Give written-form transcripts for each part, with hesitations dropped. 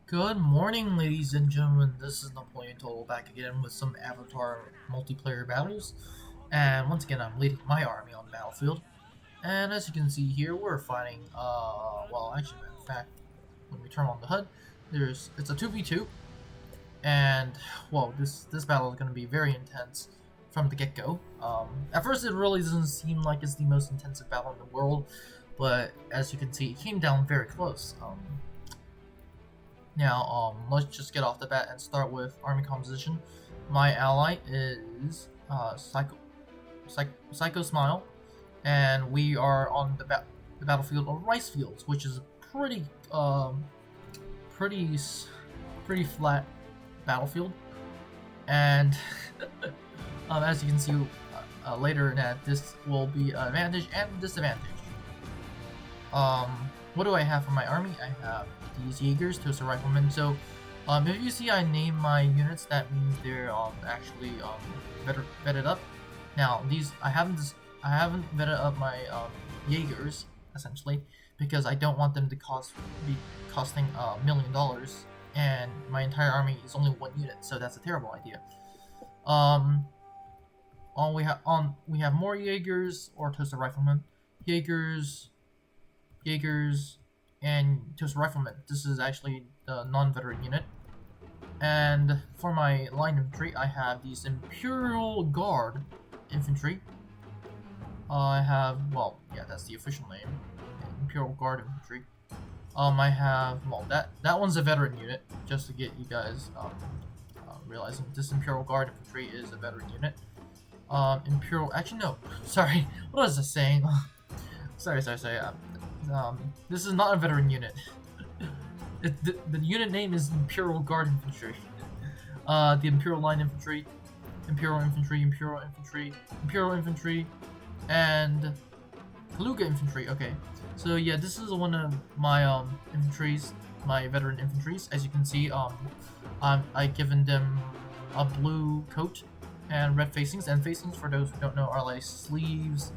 Good morning, ladies and gentlemen. This is Napoleon Total back again with some Avatar multiplayer battles. And once again, I'm leading my army on the battlefield. And as you can see here, we're fighting, well, actually, matter of fact, when we turn on the HUD, it's a 2v2. And, well, this battle is going to be very intense from the get-go. At first, it really doesn't seem like it's the most intensive battle in the world, but as you can see, it came down very close. Now, let's just get off the bat and start with army composition. My ally is Psycho Smile, and we are on the battlefield of rice fields, which is a pretty pretty flat battlefield. And as you can see later, that this will be an advantage and disadvantage. What do I have for my army? I have these Jaegers, Toaster Riflemen. So, if you see I name my units, that means they're actually vetted up. Now, these I haven't vetted up my Jaegers essentially because I don't want them to be costing $1 million, and my entire army is only one unit, so that's a terrible idea. We have more Jaegers or Toaster Riflemen, Jaegers, and Toaster Riflemen. This is actually the non-veteran unit. And for my line infantry, I have these Imperial Guard infantry. I have, well, yeah, that's the official name, Imperial Guard infantry. I have, well, that one's a veteran unit, just to get you guys realizing this Imperial Guard infantry is a veteran unit. Actually no, sorry, what was I saying? sorry. This is not a veteran unit. The unit name is Imperial Guard Infantry. The Imperial Line Infantry, Imperial Infantry, and Kaluga Infantry. Okay, so yeah, this is one of my infantries, my veteran infantries. As you can see, I've given them a blue coat and red facings. And facings, for those who don't know, are like sleeves,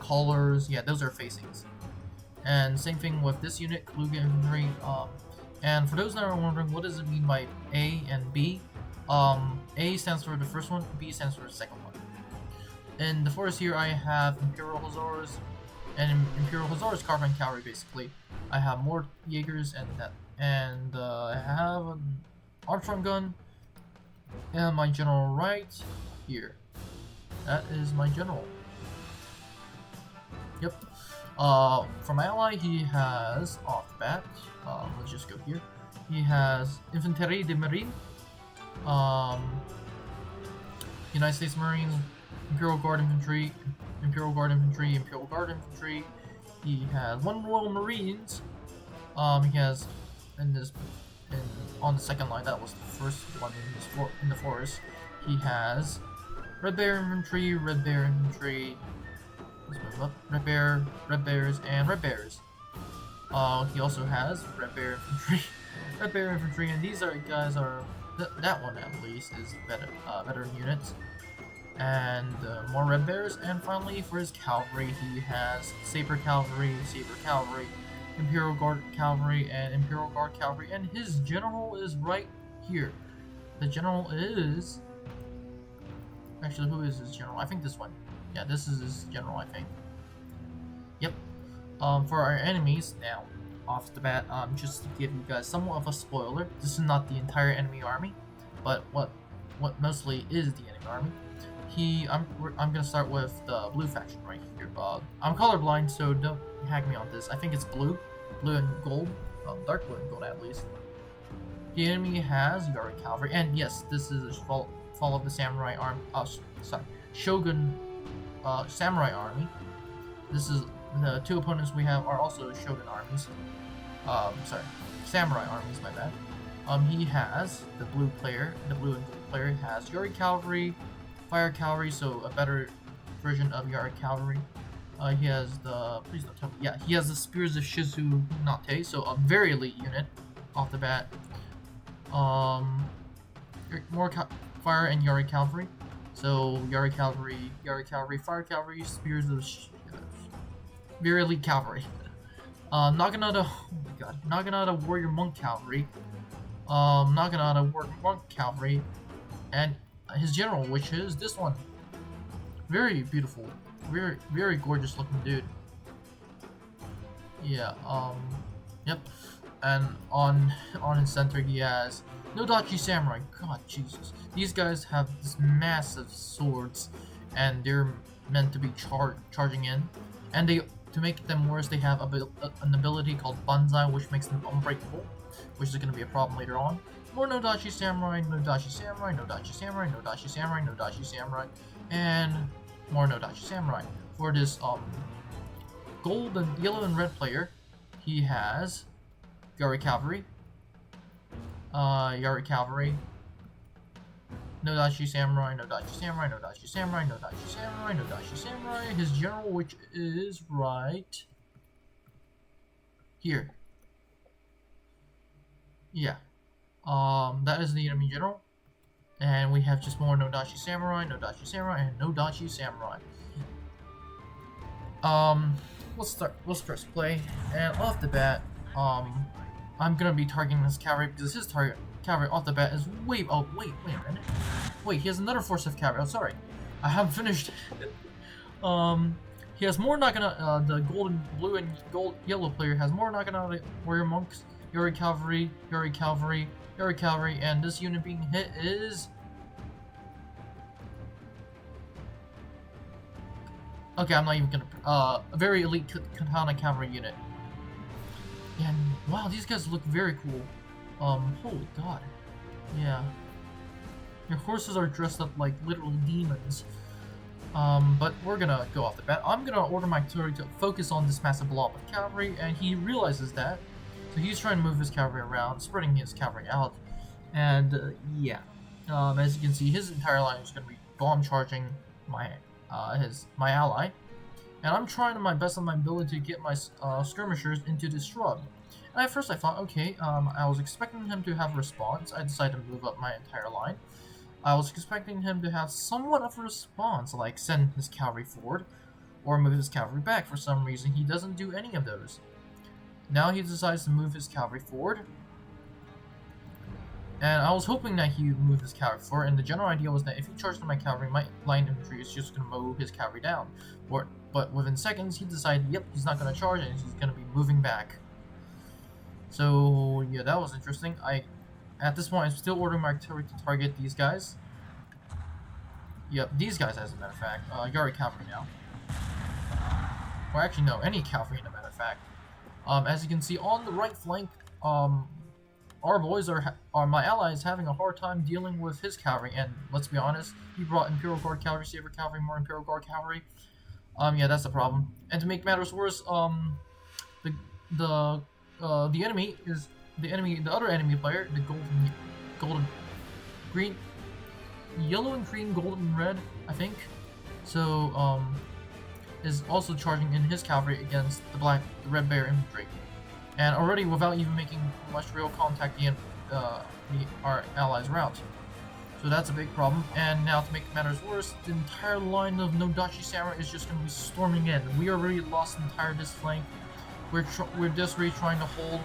collars. Yeah, those are facings. And same thing with this unit, Kaluga Infantry. And for those that are wondering, what does it mean by A and B? A stands for the first one, B stands for the second one. In the forest here, I have Imperial Hussars, and Imperial Hussars Carbine Cavalry, basically. I have more Jaegers and I have an Armstrong gun, and my general right here. That is my general. Yep. For my ally, he has, off the bat, let's just go here. He has Infanterie de Marine, United States Marines, Imperial Guard Infantry, Imperial Guard Infantry, Imperial Guard Infantry. He has one Royal Marines. He has on the second line, that was the first one in the forest. He has Red Bear Infantry, Red Bear Infantry. Let's move up. Red Bears, and Red Bears. He also has Red Bear Infantry, Red Bear Infantry, and these guys are that one at least is veteran units, and more Red Bears. And finally, for his cavalry, he has Saber Cavalry, Imperial Guard Cavalry, and Imperial Guard Cavalry, and his general is right here. The general is actually, who is his general? I think this one. Yeah, this is his general, I think. Yep. For our enemies, now, off the bat, just to give you guys somewhat of a spoiler, this is not the entire enemy army, but what mostly is the enemy army. I'm gonna start with the blue faction right here. I'm colorblind, so don't hack me on this. I think it's blue and gold, dark blue and gold at least. The enemy has Yari Cavalry, and yes, this is a fall of the Samurai army. Shogun. Samurai army. This is the two opponents we have are also Shogun armies. Samurai armies, my bad. He has the blue and gold player has Yari Cavalry, Fire Cavalry, so a better version of Yari Cavalry. He has the he has the Spears of Shizu Nate, so a very elite unit off the bat. More Fire and Yari Cavalry. So Yari Cavalry, Fire Cavalry, Spears of very elite cavalry. Naginata, oh my god, Naginata Warrior Monk Cavalry, Naginata Warrior Monk Cavalry, and his general, which is this one. Very beautiful, very gorgeous looking dude. Yeah, yep. And on his center he has Nodachi Samurai. God, Jesus. These guys have this massive swords, and they're meant to be charging in. And they, to make them worse, they have an ability called Banzai, which makes them unbreakable, which is going to be a problem later on. More Nodachi Samurai, Nodachi Samurai, Nodachi Samurai, Nodachi Samurai, Nodachi Samurai, and more Nodachi Samurai. For this gold and yellow and red player, he has Yari Cavalry, Nodachi Samurai, Nodachi Samurai, Nodachi Samurai, Nodachi Samurai, Nodachi Samurai, his general, which is right here. Yeah. That is the enemy general. And we have just more Nodachi Samurai, Nodachi Samurai, and Nodachi Samurai. Let's first play, and off the bat, I'm gonna be targeting this cavalry because his target cavalry off the bat is way. Oh wait a minute. Wait, he has another force of cavalry. Oh, sorry, I haven't finished. He has more Naginata. The golden, blue, and yellow player has more Naginata warrior monks, Yari cavalry, Yari cavalry, Yari cavalry, and this unit being hit is. Okay, I'm not even gonna. A very elite katana cavalry unit. And wow, these guys look very cool. Holy god. Yeah. Your horses are dressed up like literal demons. But we're gonna go off the bat. I'm gonna order my artillery to focus on this massive blob of cavalry, and he realizes that. So he's trying to move his cavalry around, spreading his cavalry out. And, yeah. As you can see, his entire line is gonna be bomb charging my ally, and I'm trying to my best of my ability to get my skirmishers into this shrub. And at first I thought, okay, I was expecting him to have a response. I decided to move up my entire line. I was expecting him to have somewhat of a response, like send his cavalry forward, or move his cavalry back. For some reason, he doesn't do any of those. Now he decides to move his cavalry forward. And I was hoping that he would move his cavalry forward, and the general idea was that if he charged my cavalry, my line infantry is just going to mow his cavalry down. But within seconds, he decided, yep, he's not going to charge, and he's going to be moving back. So, yeah, that was interesting. At this point, I'm still ordering my artillery to target these guys. Yep, these guys, as a matter of fact. Yari cavalry now. Or actually, no, any cavalry, as a matter of fact. As you can see, on the right flank, our boys my allies having a hard time dealing with his cavalry, and let's be honest, he brought Imperial Guard cavalry, Saber cavalry, more Imperial Guard cavalry. Yeah, that's the problem. And to make matters worse, the other enemy player, the yellow and green, golden and red, I think. So, is also charging in his cavalry against the red bear infantry. And already, without even making much real contact, our allies' route. So that's a big problem. And now, to make matters worse, the entire line of Nodachi Samurai is just going to be storming in. We already lost the entire this flank. We're desperately trying to hold.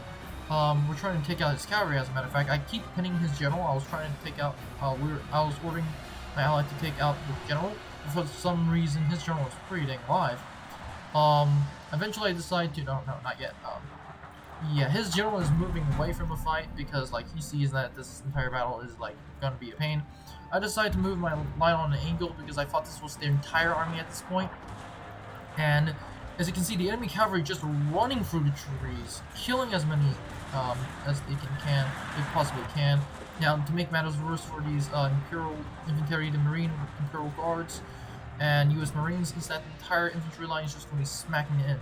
We're trying to take out his cavalry. As a matter of fact, I keep pinning his general. I was trying to take out. I was ordering my ally to take out the general. For some reason, his general was pretty dang alive. Eventually, I decided to. No, not yet. Yeah, his general is moving away from the fight because, like, he sees that this entire battle is, like, gonna be a pain. I decided to move my line on an angle because I thought this was their entire army at this point. And as you can see, the enemy cavalry just running through the trees, killing as many as they possibly can. Now, to make matters worse for these Imperial infantry, the Marine Imperial Guards, and U.S. Marines, is that the entire infantry line is just gonna be smacking it in.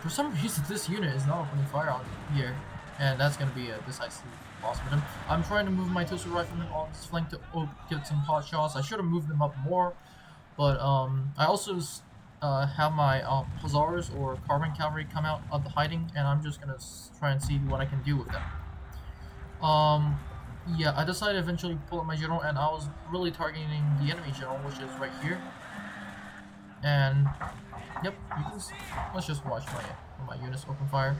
For some reason, this unit is not opening fire on here, and that's going to be a decisive loss for them. I'm trying to move my Tosu riflemen on this flank to get some pot shots. I should have moved them up more, but I also have my Hussars or Carbon Cavalry come out of the hiding, and I'm just going to try and see what I can do with them. Yeah, I decided eventually to pull up my general, and I was really targeting the enemy general, which is right here. And Yep, let's just watch my units open fire.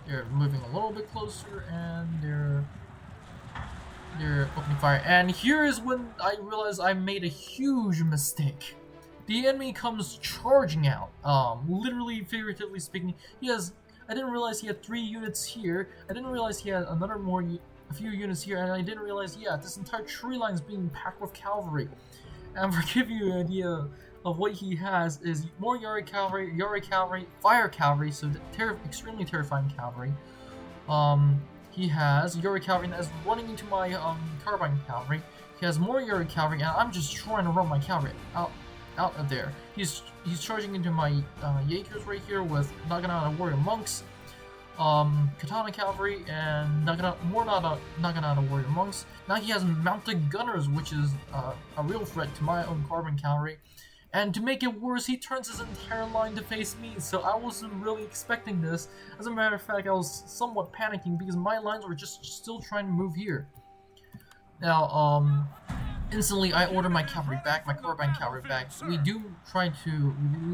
They're moving a little bit closer, and they're opening fire. And here is when I realized I made a huge mistake. The enemy comes charging out. Literally, figuratively speaking, I didn't realize he had 3 units here. I didn't realize he had a few units here, and I didn't realize, yeah, this entire tree line is being packed with cavalry. And for giving you an idea of what he has is more Yari cavalry, fire cavalry, so extremely terrifying cavalry. He has Yari cavalry that's running into my carbine cavalry. He has more Yari cavalry, and I'm just trying to run my cavalry out of there. He's charging into my Yakers right here with Naginata warrior monks, Katana cavalry, and Naginata warrior monks. Now he has mounted gunners, which is a real threat to my own carbine cavalry. And to make it worse, he turns his entire line to face me, so I wasn't really expecting this. As a matter of fact, I was somewhat panicking because my lines were just still trying to move here. Now, instantly I order my cavalry back, my carbine cavalry back. We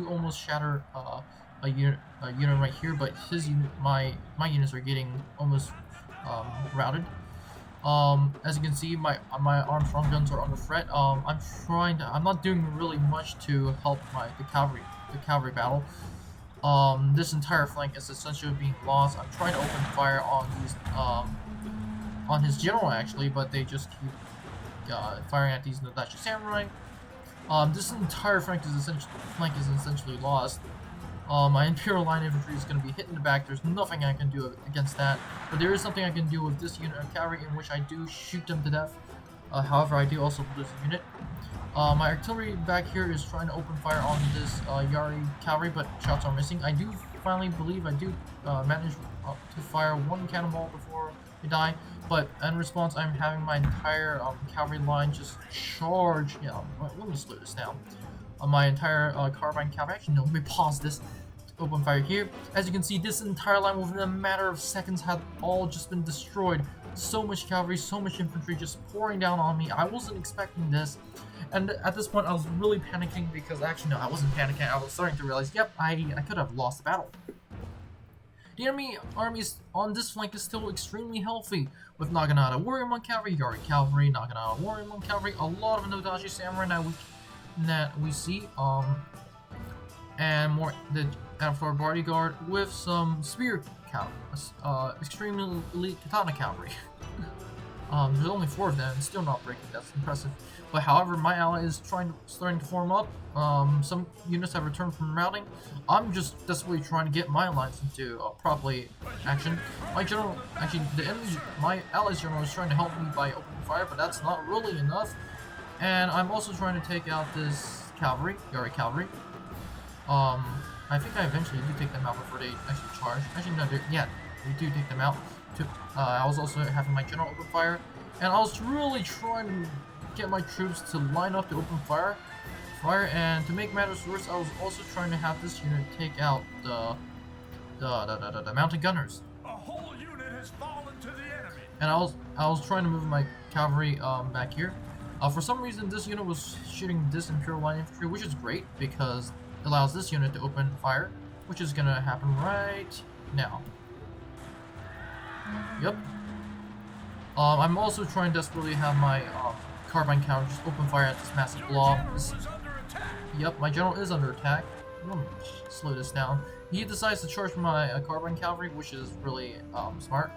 almost shatter a unit right here, but my units are getting almost routed. As you can see, my Armstrong guns are under threat. I'm not doing really much to help the cavalry battle. This entire flank is essentially being lost. I'm trying to open fire on his general actually, but they just keep firing at these Nodachi samurai. This entire flank is essentially lost. My Imperial line infantry is going to be hit in the back. There's nothing I can do against that. But there is something I can do with this unit of cavalry, in which I do shoot them to death. However, I do also lose a unit. My artillery back here is trying to open fire on this Yari cavalry, but shots are missing. I do finally believe I do manage to fire 1 cannonball before I die. But in response, I'm having my entire cavalry line just charge. Yeah, let me slow this down. My entire carbine cavalry. Actually, no, let me pause this. Open fire here. As you can see, this entire line within a matter of seconds had all just been destroyed. So much cavalry, so much infantry just pouring down on me. I wasn't expecting this. And at this point, I was really panicking because actually, no, I wasn't panicking. I was starting to realize, yep, I could have lost the battle. The enemy armies on this flank is still extremely healthy, with Naginata warrior monk cavalry, Yari cavalry, Naginata warrior monk cavalry, a lot of Nodachi samurai that we see, and more the Avatar bodyguard with some spear cavalry, extremely elite katana cavalry. There's only 4 of them, still not breaking. That's impressive. But however, my ally is starting to form up. Some units have returned from routing. I'm just desperately trying to get my lines into properly action. My ally's general is trying to help me by opening fire, but that's not really enough. And I'm also trying to take out this cavalry, Yari cavalry. I think I eventually do take them out before they actually charge. Actually, no, we do take them out. I was also having my general open fire, and I was really trying to get my troops to line up to open fire. And to make matters worse, I was also trying to have this unit take out the mounted gunners. A whole unit has fallen to the enemy. And I was trying to move my cavalry back here. For some reason, this unit was shooting this Imperial line infantry, which is great because it allows this unit to open fire, which is gonna happen right now. Yep. I'm also trying desperately to have my carbine cavalry just open fire at this massive blob. Yep, my general is under attack. Let me slow this down. He decides to charge my carbine cavalry, which is really smart.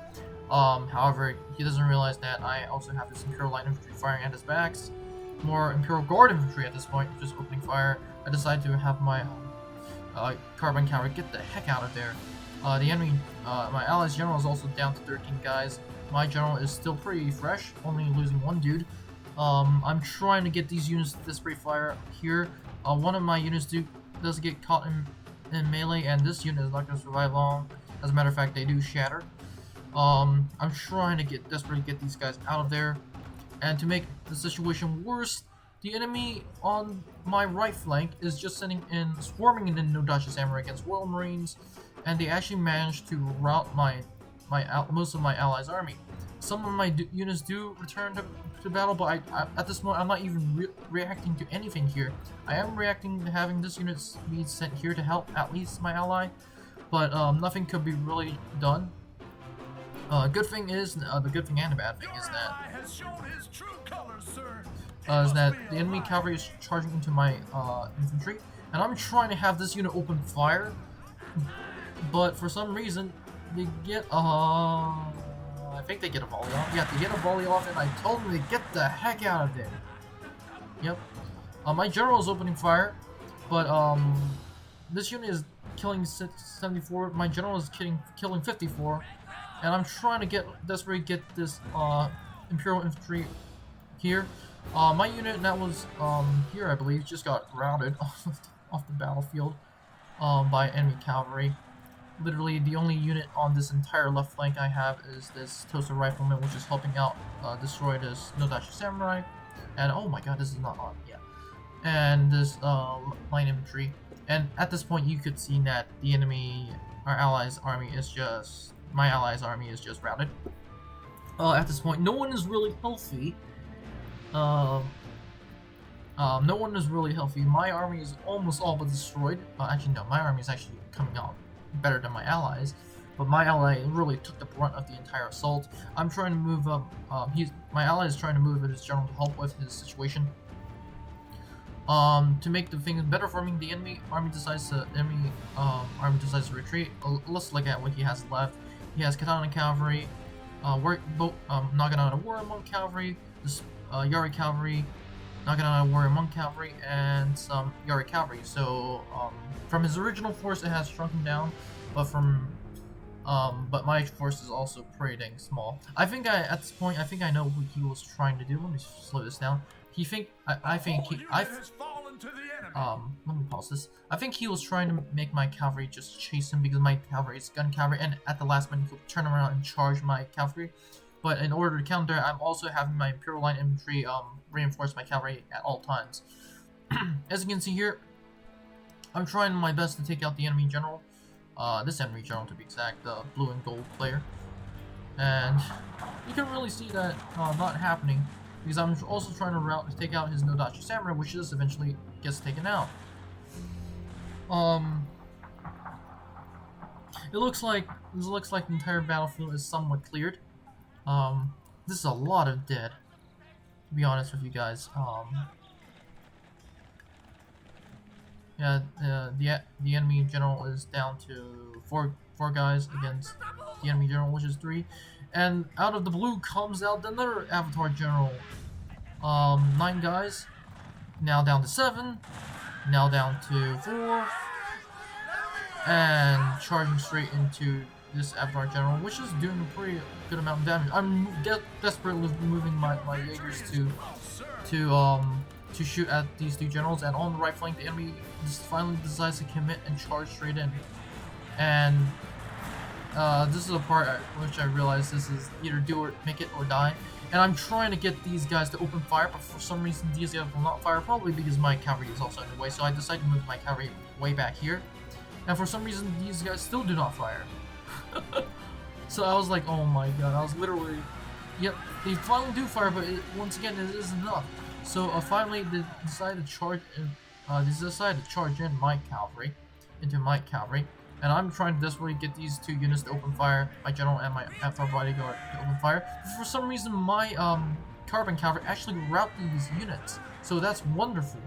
However, he doesn't realize that I also have this Imperial line infantry firing at his backs. More Imperial Guard infantry at this point, just opening fire. I decide to have my carbine cavalry get the heck out of there. The enemy, my ally's general is also down to 13 guys. My general is still pretty fresh, only losing 1 dude. I'm trying to get these units to display fire here. One of my units does get caught in melee, and this unit is not going to survive long. As a matter of fact, they do shatter. I'm trying to desperately get these guys out of there. And to make the situation worse, the enemy on my right flank is just swarming in Nodachi Samurai against Royal Marines, and they actually managed to rout my most of my allies' army. Some of my units do return to battle, but at this moment I'm not even reacting to anything here. I am reacting to having this unit be sent here to help at least my ally, but nothing could be really done. Good thing is, the good thing and the bad thing is that the enemy cavalry is charging into my infantry, and I'm trying to have this unit open fire, but for some reason they get I think they get a volley off. Yeah, they get a volley off, and I told them to get the heck out of there. Yep. My general is opening fire, but this unit is killing 74. My general is killing 54. And I'm trying to desperately get this Imperial infantry here. My unit that was here, I believe, just got routed off the battlefield by enemy cavalry. Literally, the only unit on this entire left flank I have is this Tosa Rifleman, which is helping out destroy this Nodachi Samurai. And oh my god, this is not on. Yeah. And this line infantry. And at this point, you could see that the enemy, our allies' army is just. My allies' army is just routed. At this point, no one is really healthy. No one is really healthy. My army is almost all but destroyed. Actually, no, my army is actually coming out better than my allies. But my ally really took the brunt of the entire assault. I'm trying to move up. My ally is trying to move his general to help with his situation. To make the things better for me, the enemy army decides to retreat. Let's look at what he has left. He has Katana Cavalry, Naginata Warrior Monk Cavalry, this Yari Cavalry, Naginata Warrior Monk Cavalry, and some Yari Cavalry. So from his original force, it has shrunken down, but but my force is also pretty dang small. At this point, I think I know what he was trying to do. Let me slow this down. Let me pause this. I think he was trying to make my cavalry just chase him because my cavalry is gun cavalry, and at the last minute he'll turn around and charge my cavalry. But in order to counter, I'm also having my Imperial line infantry reinforce my cavalry at all times. As you can see here, I'm trying my best to take out the enemy general. This enemy general to be exact, the blue and gold player. And you can really see that not happening. Because I'm also trying to take out his Nodachi Samurai, which just eventually gets taken out. It looks like the entire battlefield is somewhat cleared. This is a lot of dead, to be honest with you guys. Yeah, the enemy general is down to four guys against the enemy general, which is 3. And out of the blue comes out another Avatar General. 9 guys. Now down to 7. Now down to 4. And charging straight into this Avatar General, which is doing a pretty good amount of damage. I'm desperately moving my Jaegers to shoot at these 2 generals. And on the right flank, the enemy finally decides to commit and charge straight in. And this is a part at which I realize this is either make it or die. And I'm trying to get these guys to open fire, but for some reason these guys will not fire, probably because my cavalry is also in the way. So I decided to move my cavalry way back here. And for some reason these guys still do not fire. So I was like, oh my god, I was literally... Yep, they finally do fire, but once again, it isn't enough. So finally they decided to charge in, into my cavalry. And I'm trying to desperately get these 2 units to open fire, my general and my Avatar bodyguard to open fire. But for some reason, my carbon cavalry actually rout these units, so that's wonderful.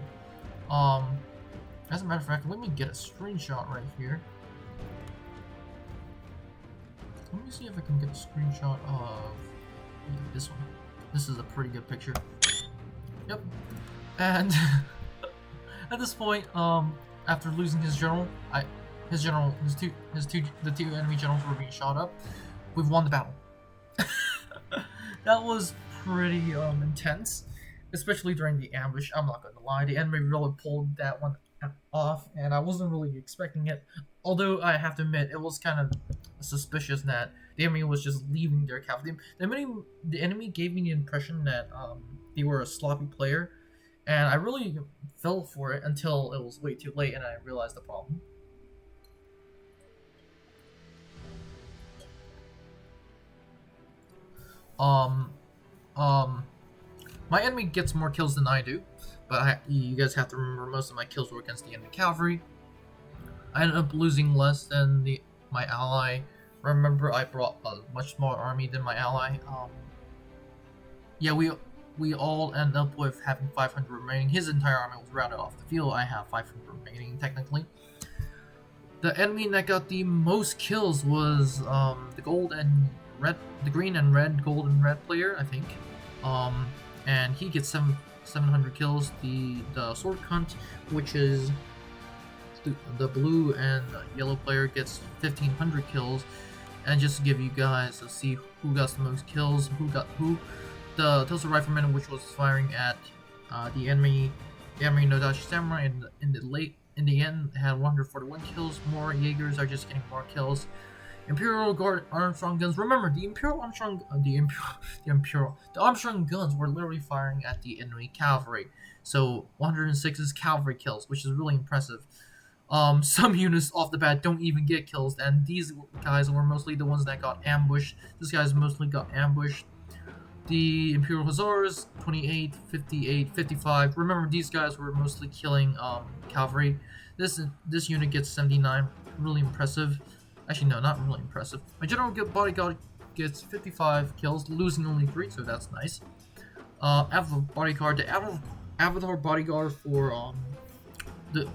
As a matter of fact, let me get a screenshot right here. Let me see if I can get a screenshot of this one. This is a pretty good picture. Yep. And at this point, after losing his general, the 2 enemy generals were being shot up. We've won the battle. That was pretty intense, especially during the ambush. I'm not going to lie, the enemy really pulled that one off, and I wasn't really expecting it. Although I have to admit, it was kind of suspicious that the enemy was just leaving their cavalry. The enemy gave me the impression that they were a sloppy player, and I really fell for it until it was way too late, and I realized the problem. Um, um, my enemy gets more kills than I do, but you guys have to remember most of my kills were against the enemy cavalry. I ended up losing less than my ally. Remember, I brought a much smaller army than my ally. Yeah, we all end up with having 500 remaining. His entire army was routed off the field. I have 500 remaining, technically. The enemy that got the most kills was the green and red, gold and red player, I think. And he gets 700 kills. The sword cunt, which is the blue and yellow player, gets 1500 kills. And just to give you guys to see who got the most kills, the Tulsa Rifleman, which was firing at the enemy Nodashi Samurai in the end had 141 kills. More Jaegers are just getting more kills. Imperial Guard Armstrong guns. Remember, the Armstrong guns were literally firing at the enemy cavalry. So 106 is cavalry kills, which is really impressive. Some units off the bat don't even get kills, and these guys were mostly the ones that got ambushed. This guy's mostly got ambushed. The Imperial Hussars, 28, 58, 55. Remember, these guys were mostly killing cavalry. This unit gets 79. Really impressive. Actually, no, not really impressive. My General Bodyguard gets 55 kills, losing only 3, so that's nice. Avatar Bodyguard, the Avatar Bodyguard for the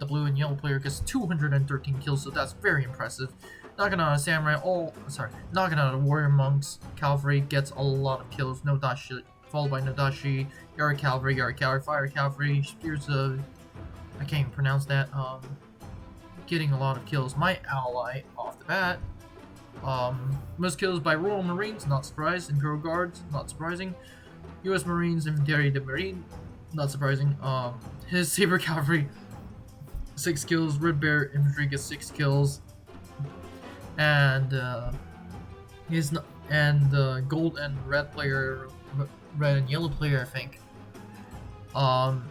blue and yellow player gets 213 kills, so that's very impressive. Naginata Samurai, Naginata Warrior Monks Cavalry gets a lot of kills. Nodashi, followed by Nodashi, Yari Cavalry, Fire Cavalry, Spears of, I can't even pronounce that. Getting a lot of kills. My ally, off the bat, most kills by Royal Marines, not surprised. Imperial Guards, not surprising. U.S. Marines, Infantry de Marine, not surprising. His Saber Cavalry, 6 kills. Red Bear Infantry gets 6 kills. And the gold and red player, red and yellow player, I think. Not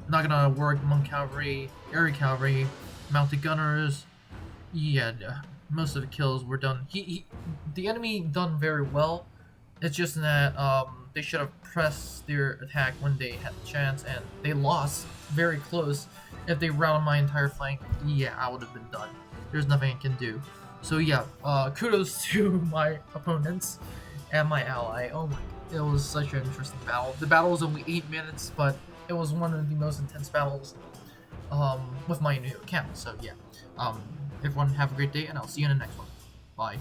gonna work. Monk Cavalry, Air Cavalry, Mounted Gunners. Yeah, most of the kills were done. The enemy done very well. It's just that they should have pressed their attack when they had the chance, and they lost very close. If they routed my entire flank, yeah, I would have been done. There's nothing I can do. So yeah, kudos to my opponents and my ally. Oh my, it was such an interesting battle. The battle was only 8 minutes, but it was one of the most intense battles with my new account. So yeah, everyone have a great day, and I'll see you in the next one. Bye.